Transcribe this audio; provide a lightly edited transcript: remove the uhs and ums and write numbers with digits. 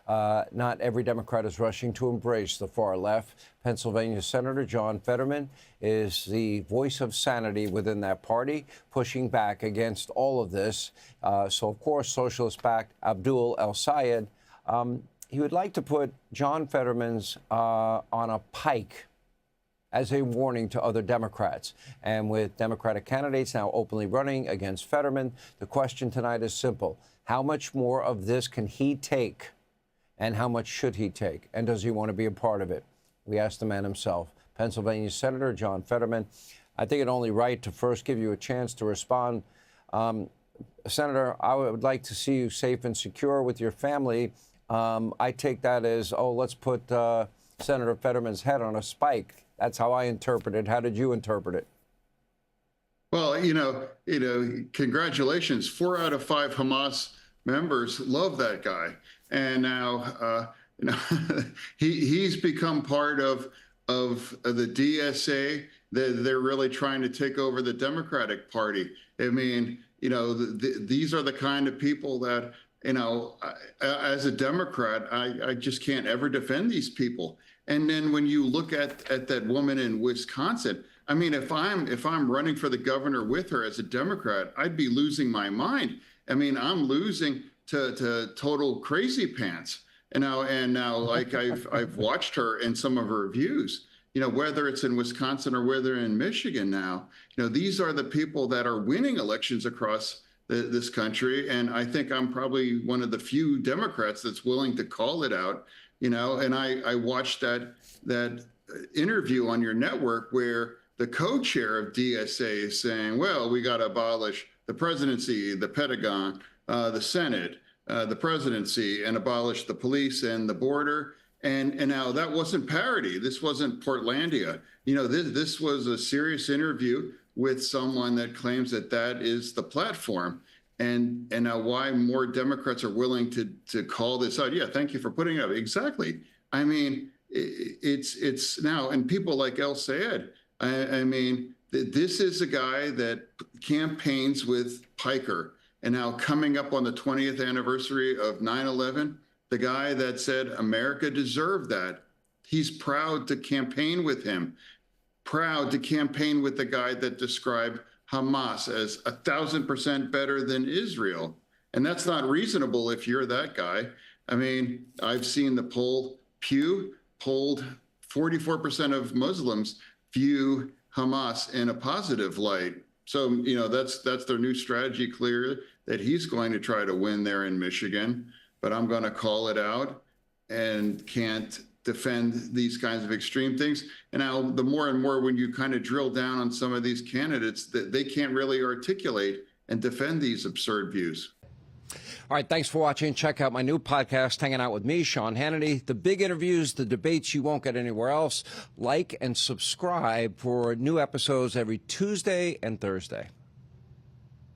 Not every Democrat is rushing to embrace the far left. Pennsylvania Senator John Fetterman is the voice of sanity within that party, pushing back against all of this. So, of course, socialist-backed Abdul El-Sayed, he would like to put John Fetterman's on a pike as a warning to other Democrats. And with Democratic candidates now openly running against Fetterman, the question tonight is simple. How much more of this can he take? And how much should he take? And does he want to be a part of it? We asked the man himself, Pennsylvania Senator John Fetterman. I think it's only right to first give you a chance to respond. Senator, I would like to see you safe and secure with your family. I take that as, oh, let's put Senator Fetterman's head on a spike. That's how I interpret it. How did you interpret it? Well, congratulations. 4 out of 5 Hamas members love that guy. And now, he's become part of the DSA. They're really trying to take over the Democratic Party. I mean, these are the kind of people that, as a Democrat, I just can't ever defend these people. And then when you look at that woman in Wisconsin, I mean, if I'm running for the governor with her as a Democrat, I'd be losing my mind. I mean, I'm losing to total crazy pants. And now, like I've watched her in some of her views, whether it's in Wisconsin or whether in Michigan now, these are the people that are winning elections across this country. And I think I'm probably one of the few Democrats that's willing to call it out, and I watched that interview on your network where the co-chair of DSA is saying, well, we got to abolish the presidency, the Pentagon, the Senate, the presidency, and abolish the police and the border. And now that wasn't parody. This wasn't Portlandia. This was a serious interview with someone that claims that is the platform. And now why more Democrats are willing to call this out. Yeah, thank you for putting it up. Exactly. I mean, it's now, and people like El-Sayed, I mean, this is a guy that campaigns with Piker. And now coming up on the 20th anniversary of 9/11, the guy that said America deserved that, he's proud to campaign with him, proud to campaign with the guy that described Hamas as 1,000% better than Israel. And that's not reasonable if you're that guy. I mean, I've seen the Pew polled 44% of Muslims view Hamas in a positive light. So, that's their new strategy, clear that he's going to try to win there in Michigan. But I'm going to call it out and can't defend these kinds of extreme things. And now the more and more when you kind of drill down on some of these candidates, that they can't really articulate and defend these absurd views. All right, thanks for watching. Check out my new podcast, Hanging Out with me, Sean Hannity. The big interviews, the debates you won't get anywhere else. Like and subscribe for new episodes every Tuesday and Thursday.